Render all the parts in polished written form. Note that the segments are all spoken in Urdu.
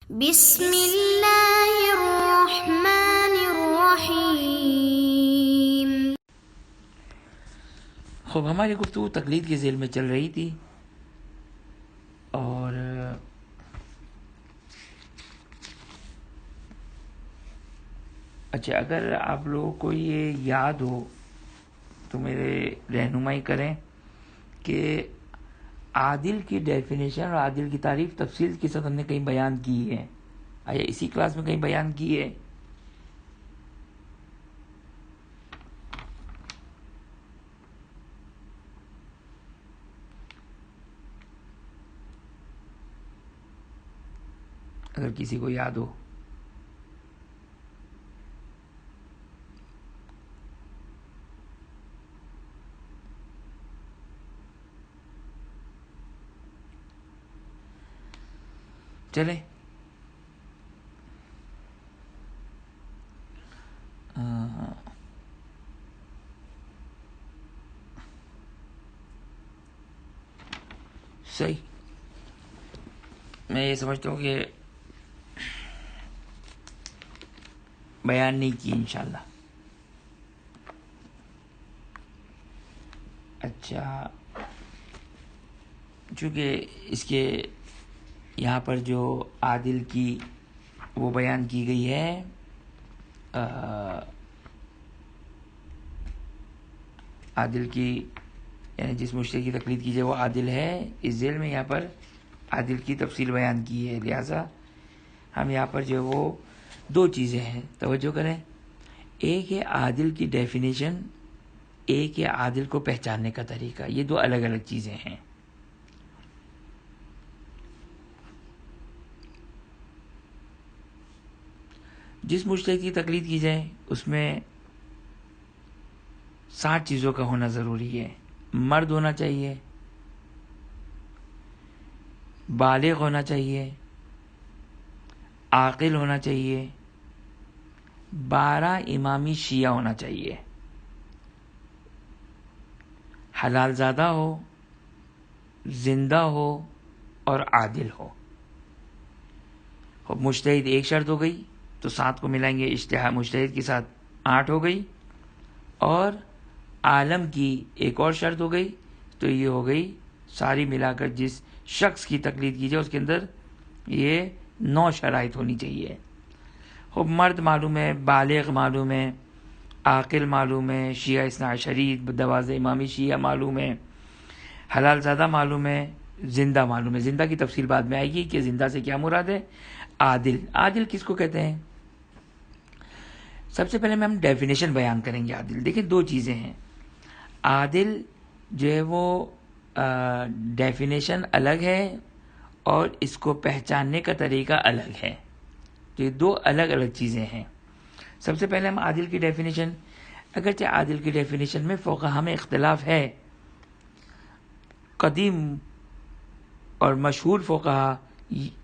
بسم اللہ الرحمن الرحیم۔ خوب، ہماری گفتگو تقلید کے ذیل میں چل رہی تھی، اور اچھا، اگر آپ لوگوں کو یہ یاد ہو تو میرے رہنمائی کریں کہ عادل کی ڈیفینیشن اور عادل کی تعریف تفصیل کے ساتھ ہم نے کہیں بیان کی ہے. آیا اسی کلاس میں کہیں بیان کی ہے؟ اگر کسی کو یاد ہو. چلیں، صحیح. میں یہ سمجھتا ہوں کہ بیان نہیں کی انشاءاللہ. اچھا، چونکہ اس کے یہاں پر جو عادل کی وہ بیان کی گئی ہے، عادل کی یعنی جس مشتری کی تقلید کی جائے وہ عادل ہے، اس ذیل میں یہاں پر عادل کی تفصیل بیان کی ہے. لہذا ہم یہاں پر جو وہ دو چیزیں ہیں، توجہ کریں. ایک ہے عادل کی ڈیفینیشن، ایک ہے عادل کو پہچاننے کا طریقہ. یہ دو الگ الگ چیزیں ہیں. جس مجتہد کی تقلید کی جائے اس میں 60 چیزوں کا ہونا ضروری ہے. مرد ہونا چاہیے، بالغ ہونا چاہیے، عاقل ہونا چاہیے، 12 امامی شیعہ ہونا چاہیے، حلال زادہ ہو، زندہ ہو اور عادل ہو. مجتہد ایک شرط ہو گئی تو 7 کو ملائیں گے اجتہاد مجتہد کے ساتھ 8 ہو گئی، اور عالم کی ایک اور شرط ہو گئی تو یہ ہو گئی ساری ملا کر جس شخص کی تقلید کی جائے اس کے اندر یہ 9 شرائط ہونی چاہیے. خب مرد معلوم ہے، بالغ معلوم ہے، عاقل معلوم ہے، شیعہ اثنا عشری 12 امامی شیعہ معلوم ہے، حلال زادہ معلوم ہے، زندہ معلوم ہے. زندہ کی تفصیل بعد میں آئے گی کہ زندہ سے کیا مراد ہے. عادل، عادل کس کو کہتے ہیں؟ سب سے پہلے ہم ڈیفینیشن بیان کریں گے. عادل دیکھیں دو چیزیں ہیں. عادل جو ہے وہ ڈیفینیشن الگ ہے اور اس کو پہچاننے کا طریقہ الگ ہے. تو یہ دو الگ الگ چیزیں ہیں. سب سے پہلے ہم عادل کی ڈیفینیشن، اگرچہ عادل کی ڈیفینیشن میں فقہا میں اختلاف ہے. قدیم اور مشہور فقہا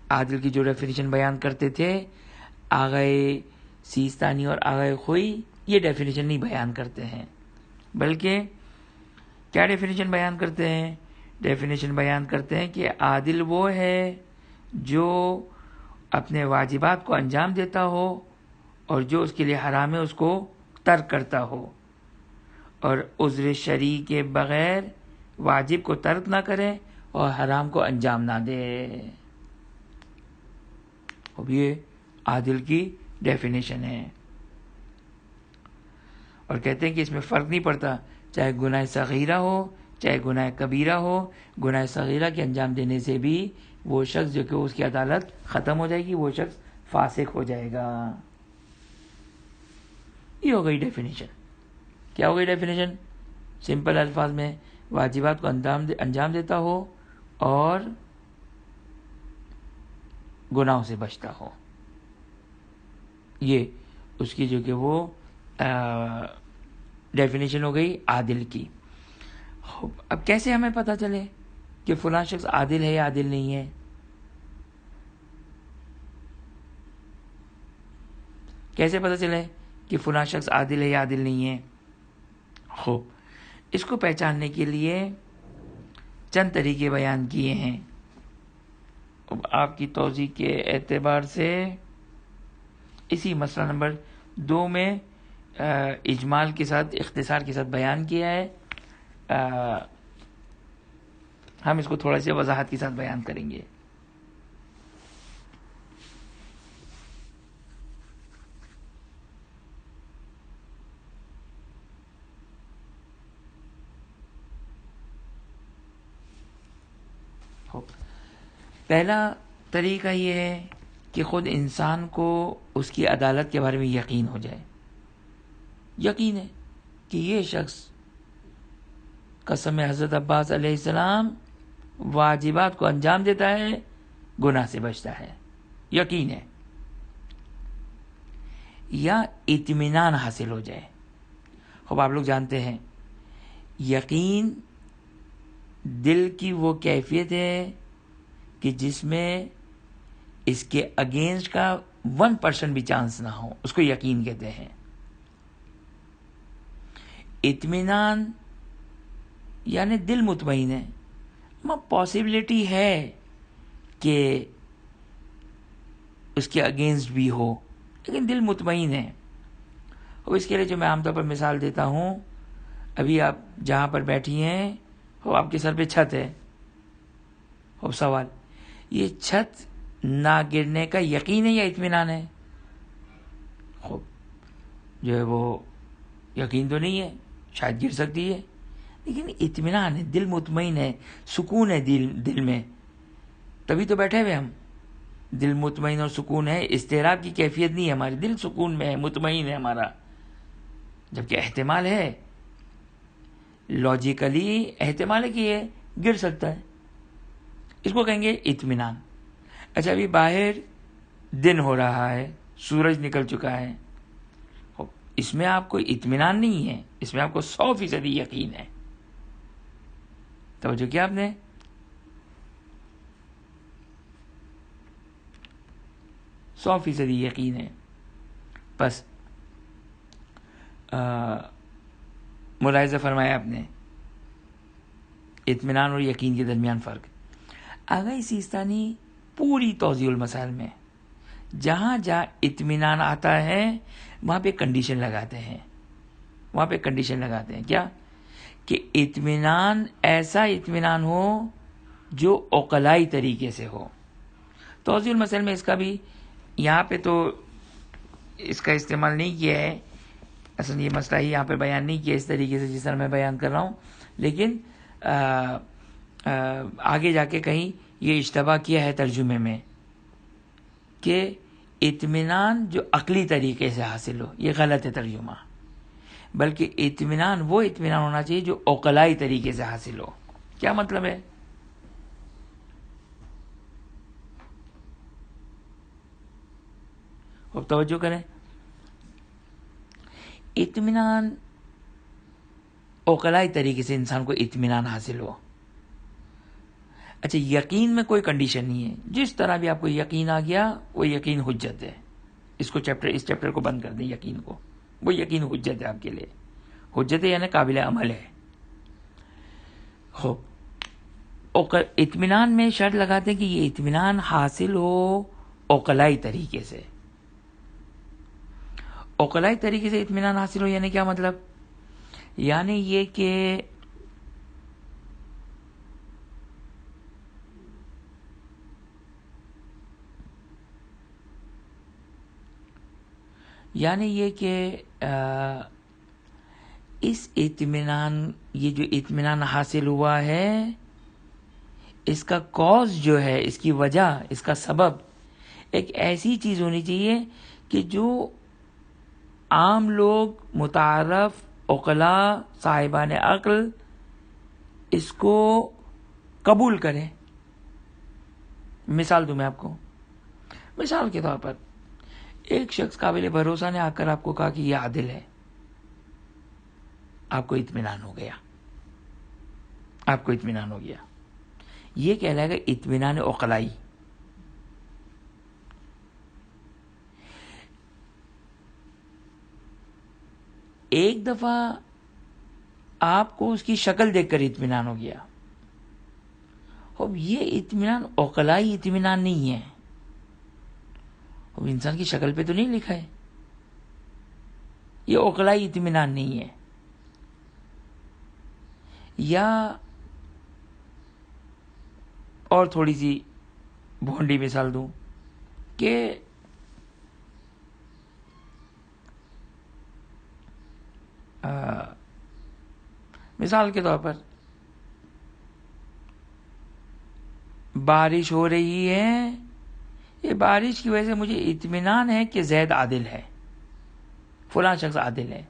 عادل کی جو ڈیفینیشن بیان کرتے تھے، آغائے سیستانی اور آغائے خوئی یہ ڈیفینیشن نہیں بیان کرتے ہیں، بلکہ کیا ڈیفینیشن بیان کرتے ہیں؟ ڈیفینیشن بیان کرتے ہیں کہ عادل وہ ہے جو اپنے واجبات کو انجام دیتا ہو اور جو اس کے لیے حرام ہے اس کو ترک کرتا ہو، اور عذر شرعی کے بغیر واجب کو ترک نہ کرے اور حرام کو انجام نہ دے. اب یہ عادل کی ڈیفینیشن ہے. اور کہتے ہیں کہ اس میں فرق نہیں پڑتا، چاہے گناہ صغیرہ ہو چاہے گناہ کبیرہ ہو. گناہ صغیرہ کے انجام دینے سے بھی وہ شخص جو کہ اس کی عدالت ختم ہو جائے گی، وہ شخص فاسق ہو جائے گا. یہ ہو گئی ڈیفینیشن. کیا ہو گئی ڈیفینیشن؟ سمپل الفاظ میں واجبات کو انجام دیتا ہو اور گناہوں سے بچتا ہو. یہ اس کی جو کہ وہ ڈیفینیشن ہو گئی عادل کی. اب کیسے ہمیں پتہ چلے کہ فلاں شخص عادل ہے یا عادل نہیں ہے؟ کیسے پتہ چلے کہ فلاں شخص عادل ہے یا عادل نہیں ہے؟ خوب، اس کو پہچاننے کے لیے چند طریقے بیان کیے ہیں، آپ کی توضیح کے اعتبار سے اسی مسئلہ نمبر 2 میں اجمال کے ساتھ اختصار کے ساتھ بیان کیا ہے. ہم اس کو تھوڑا سی وضاحت کے ساتھ بیان کریں گے. پہلا طریقہ یہ ہے کہ خود انسان کو اس کی عدالت کے بارے میں یقین ہو جائے. یقین ہے کہ یہ شخص قسم حضرت عباس علیہ السلام واجبات کو انجام دیتا ہے, گناہ سے بچتا ہے. یقین ہے. یا اطمینان حاصل ہو جائے. خوب آپ لوگ جانتے ہیں یقین دل کی وہ کیفیت ہے کہ جس میں اس کے اگینسٹ کا 1% بھی چانس نہ ہو, اس کو یقین کہتے ہیں. اطمینان یعنی دل مطمئن ہے, پاسبلٹی ہے کہ اس کے اگینسٹ بھی ہو, لیکن دل مطمئن ہے. اور اس کے لیے جو میں عام طور پر مثال دیتا ہوں, ابھی آپ جہاں پر بیٹھی ہیں وہ آپ کے سر پہ چھت ہے. اب سوال, یہ چھت نہ گرنے کا یقین ہے یا اطمینان ہے؟ خوب جو ہے وہ یقین تو نہیں ہے, شاید گر سکتی ہے, لیکن اطمینان ہے, دل مطمئن ہے, سکون ہے دل میں. تبھی تو بیٹھے ہوئے ہم. دل مطمئن اور سکون ہے, اضطراب کی کیفیت نہیں ہے ہماری, دل سکون میں ہے, مطمئن ہے ہمارا. جبکہ احتمال ہے, لاجیکلی احتمال ہے کہ یہ گر سکتا ہے, اس کو کہیں گے اطمینان. اچھا, ابھی باہر دن ہو رہا ہے, سورج نکل چکا ہے, اس میں آپ کو اطمینان نہیں ہے, اس میں آپ کو 100% یقین ہے. توجہ کیا آپ نے؟ 100% یقین ہے. بس ملاحظہ فرمایا آپ نے اطمینان اور یقین کے درمیان فرق. آگاہی سیستانی پوری توضیح المسائل میں جہاں جہاں اطمینان آتا ہے وہاں پہ کنڈیشن لگاتے ہیں. کیا کہ اطمینان ایسا اطمینان ہو جو عقلائی طریقے سے ہو. توضیح المسائل میں اس کا بھی یہاں پہ تو اس کا استعمال نہیں کیا ہے, اصل یہ مسئلہ ہی یہاں پہ بیان نہیں کیا اس طریقے سے جس طرح میں بیان کر رہا ہوں, لیکن آگے جا کے کہیں یہ اشتباہ کیا ہے ترجمے میں کہ اطمینان جو عقلی طریقے سے حاصل ہو, یہ غلط ہے ترجمہ. بلکہ اطمینان وہ اطمینان ہونا چاہیے جو عقلائی طریقے سے حاصل ہو. کیا مطلب ہے؟ اب توجہ کریں, اطمینان عقلائی طریقے سے انسان کو اطمینان حاصل ہو. اچھا, یقین میں کوئی کنڈیشن نہیں ہے, جس طرح بھی آپ کو یقین آ گیا وہ یقین حجت ہے. اس چیپٹر کو بند کر دیں. یقین کو, وہ یقین حجت ہے آپ کے لیے. حجت ہے یعنی قابل عمل ہے. اطمینان میں شرط لگاتے ہیں کہ یہ اطمینان حاصل ہو عقلائی طریقے سے. عقلائی طریقے سے اطمینان حاصل ہو یعنی کیا مطلب؟ یعنی یہ کہ اس اطمینان, یہ جو اطمینان حاصل ہوا ہے اس کا کاز جو ہے, اس کی وجہ, اس کا سبب ایک ایسی چیز ہونی چاہیے کہ جو عام لوگ, متعارف عقلاء, صاحبان عقل اس کو قبول کریں. مثال دوں میں آپ کو. مثال کے طور پر ایک شخص قابل بھروسہ نے آ کر آپ کو کہا کہ یہ عادل ہے, آپ کو اطمینان ہو گیا. یہ کہلائے گا اطمینان عقلائی. ایک دفعہ آپ کو اس کی شکل دیکھ کر اطمینان ہو گیا, اب یہ اطمینان عقلائی اطمینان نہیں ہے. اب انسان کی شکل پہ تو نہیں لکھا ہے. یہ عقلائی اطمینان نہیں ہے. یا اور تھوڑی سی بھونڈی مثال دوں کہ مثال کے طور پر بارش ہو رہی ہے، یہ بارش کی وجہ سے مجھے اطمینان ہے کہ زید عادل ہے، فلاں شخص عادل ہے.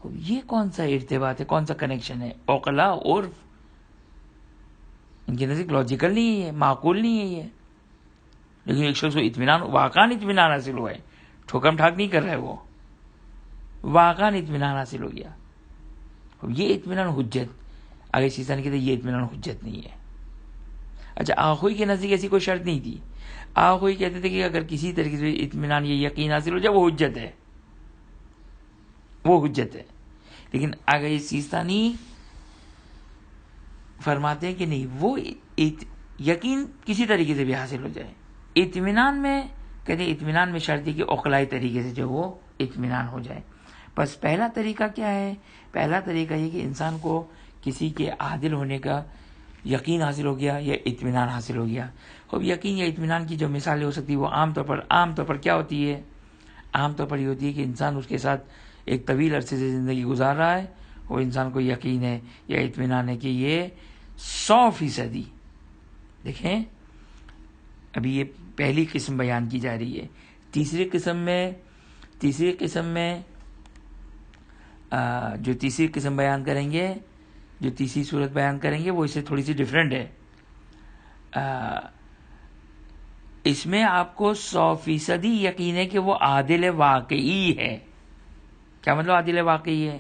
یہ کون سا ارتباط ہے، کون سا کنیکشن ہے؟ عقلا عرف ان کے نزدیک لاجیکل نہیں ہے، معقول نہیں ہے یہ. لیکن ایک شخص کو اطمینان، واقعاً اطمینان حاصل ہوا ہے، ٹھوکم ٹھاک نہیں کر رہا ہے، وہ واقعاً اطمینان حاصل ہو گیا. یہ اطمینان حجت، اگر سیستانی کہتے یہ اطمینان حجت نہیں ہے. اچھا، آخوئی کے نزدیک ایسی کوئی شرط نہیں تھی. آخوئی کہتے تھے کہ اگر کسی طریقے سے اطمینان یہ یقین حاصل ہو جائے وہ حجت ہے، وہ حجت ہے. لیکن اگر یہ سیستانی فرماتے ہیں کہ نہیں، وہ یقین کسی طریقے سے بھی حاصل ہو جائے. اطمینان میں کہتے ہیں اطمینان میں شرط ہے کہ عقلائی طریقے سے جو وہ اطمینان ہو جائے. بس پہلا طریقہ کیا ہے؟ پہلا طریقہ یہ کہ انسان کو کسی کے عادل ہونے کا یقین حاصل ہو گیا یا اطمینان حاصل ہو گیا. اب یقین یا اطمینان کی جو مثالیں ہو سکتی وہ عام طور پر کیا ہوتی ہے؟ عام طور پر یہ ہوتی ہے کہ انسان اس کے ساتھ ایک طویل عرصے سے زندگی گزار رہا ہے، وہ انسان کو یقین ہے یا اطمینان ہے کہ یہ 100%. دیکھیں ابھی یہ پہلی قسم بیان کی جا رہی ہے. تیسری قسم میں جو تیسری قسم بیان کریں گے، جو تیسری صورت بیان کریں گے وہ اس سے تھوڑی سی ڈیفرنٹ ہے. اس میں آپ کو 100% یقین ہے کہ وہ عادل واقعی ہے. کیا مطلب عادل واقعی ہے؟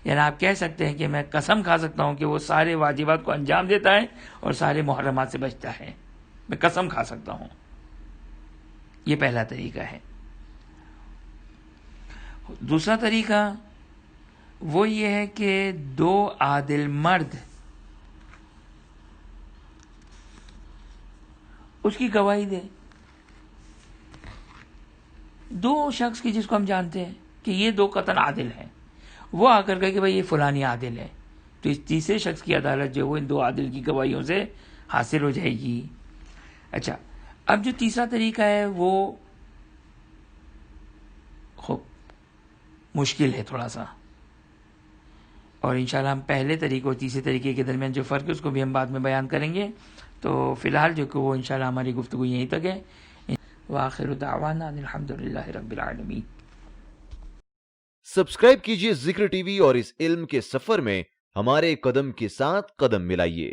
یعنی آپ کہہ سکتے ہیں کہ میں قسم کھا سکتا ہوں کہ وہ سارے واجبات کو انجام دیتا ہے اور سارے محرمات سے بچتا ہے. میں قسم کھا سکتا ہوں. یہ پہلا طریقہ ہے. دوسرا طریقہ وہ یہ ہے کہ 2 عادل مرد اس کی گواہی دے. 2 شخص کی جس کو ہم جانتے ہیں کہ یہ 2 قطعاً عادل ہیں، وہ آ کر کہ بھائی یہ فلانی عادل ہے، تو اس تیسرے شخص کی عدالت جو وہ ان 2 عادل کی گواہیوں سے حاصل ہو جائے گی. اچھا، اب جو تیسرا طریقہ ہے وہ خوب مشکل ہے تھوڑا سا، اور انشاءاللہ ہم پہلے طریقے اور تیسرے طریقے کے درمیان جو فرق ہے اس کو بھی ہم بعد میں بیان کریں گے. تو فی الحال جو کہ وہ انشاءاللہ ہماری گفتگو یہیں تک ہے. وآخر دعوانا الحمدللہ رب العالمین. سبسکرائب کیجئے ذکر ٹی وی اور اس علم کے سفر میں ہمارے قدم کے ساتھ قدم ملائیے.